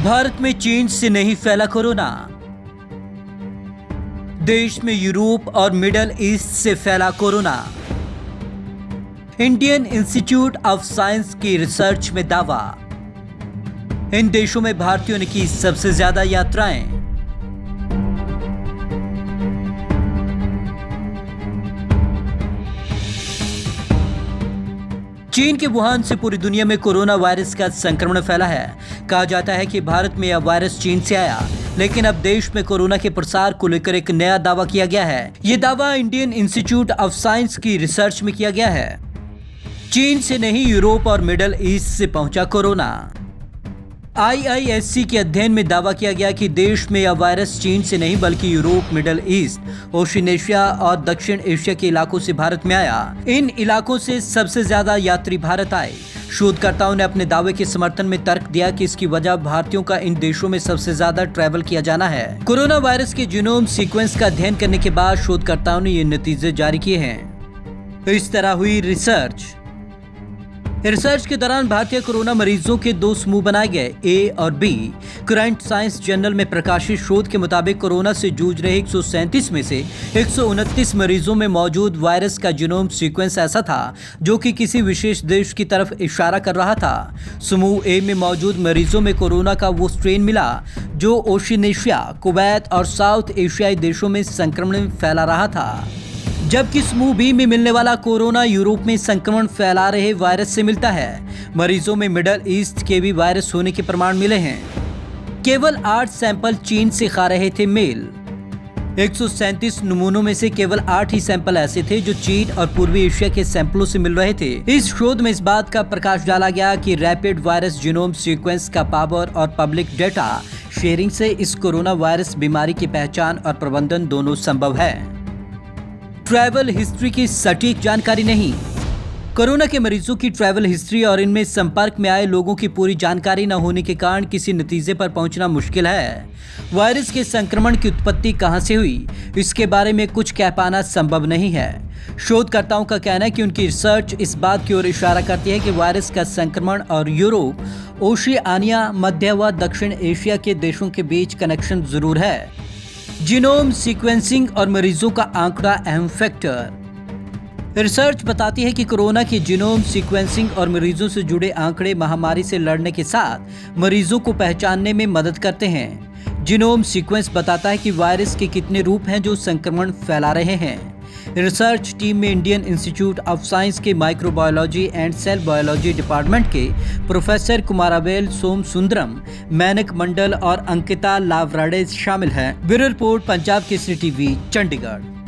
भारत में चीन से नहीं फैला कोरोना। देश में यूरोप और मिडल ईस्ट से फैला corona. Indian Institute of science की रिसर्च में दावा। इन देशों में भारतीयों ने की सबसे ज्यादा यात्राएं। चीन के वुहान से पूरी दुनिया में कोरोना वायरस का संक्रमण फैला है। कहा जाता है कि भारत में यह वायरस चीन से आया, लेकिन अब देश में कोरोना के प्रसार को लेकर एक नया दावा किया गया है। ये दावा इंडियन इंस्टीट्यूट ऑफ साइंस की रिसर्च में किया गया है। चीन से नहीं, यूरोप और मिडल ईस्ट से पहुंचा कोरोना। IISc के अध्ययन में दावा किया गया कि देश में यह वायरस चीन से नहीं बल्कि यूरोप, मिडल ईस्ट, ओशिनेशिया और दक्षिण एशिया के इलाकों से भारत में आया। इन इलाकों से सबसे ज्यादा यात्री भारत आए। शोधकर्ताओं ने अपने दावे के समर्थन में तर्क दिया कि इसकी वजह भारतीयों का इन देशों में सबसे ज्यादा ट्रैवल किया जाना है। कोरोना वायरस के जीनोम सीक्वेंस का अध्ययन करने के बाद शोधकर्ताओं ने ये नतीजे जारी किए हैं। इस तरह हुई रिसर्च के दौरान भारतीय कोरोना मरीजों के दो समूह बनाए गए, ए और बी। करंट साइंस जर्नल में प्रकाशित शोध के मुताबिक कोरोना से जूझ रहे 137 में से 129 मरीजों में मौजूद वायरस का जीनोम सीक्वेंस ऐसा था जो कि किसी विशेष देश की तरफ इशारा कर रहा था। समूह ए में मौजूद मरीजों में कोरोना का वो स्ट्रेन मिला जो ओशिनेशिया, कुवैत और साउथ एशियाई देशों में संक्रमण फैला रहा था, जबकि समूह बी में मिलने वाला कोरोना यूरोप में संक्रमण फैला रहे वायरस से मिलता है। मरीजों में मिडल ईस्ट के भी वायरस होने के प्रमाण मिले हैं। केवल 8 सैंपल चीन से खा रहे थे मेल। 137 नमूनों में से केवल 8 ही सैंपल ऐसे थे जो चीन और पूर्वी एशिया के सैंपलों से मिल रहे थे। इस शोध में इस बात का प्रकाश डाला गया कि रैपिड वायरस जीनोम सीक्वेंस का पावर और पब्लिक डेटा शेयरिंग से इस कोरोना वायरस बीमारी की पहचान और प्रबंधन दोनों संभव है। ट्रैवल हिस्ट्री की सटीक जानकारी नहीं। कोरोना के मरीजों की ट्रैवल हिस्ट्री और इनमें संपर्क में आए लोगों की पूरी जानकारी न होने के कारण किसी नतीजे पर पहुंचना मुश्किल है। वायरस के संक्रमण की उत्पत्ति कहां से हुई, इसके बारे में कुछ कह पाना संभव नहीं है। शोधकर्ताओं का कहना है कि उनकी रिसर्च इस बात की ओर इशारा करती है कि वायरस का संक्रमण और यूरोप, ओशियानिया, मध्य व दक्षिण एशिया के देशों के बीच कनेक्शन जरूर है। जीनोम सीक्वेंसिंग और मरीजों का आंकड़ा अहम फैक्टर। रिसर्च बताती है कि कोरोना की जीनोम सीक्वेंसिंग और मरीजों से जुड़े आंकड़े महामारी से लड़ने के साथ मरीजों को पहचानने में मदद करते हैं। जीनोम सीक्वेंस बताता है कि वायरस के कितने रूप हैं जो संक्रमण फैला रहे हैं। रिसर्च टीम में इंडियन इंस्टीट्यूट ऑफ साइंस के microbiology and cell biology department के प्रोफेसर कुमारावेल सोम सुंदरम, मेनक मंडल और अंकिता लावराडे शामिल हैं। Bureau report, Punjab Kesari TV, Chandigarh.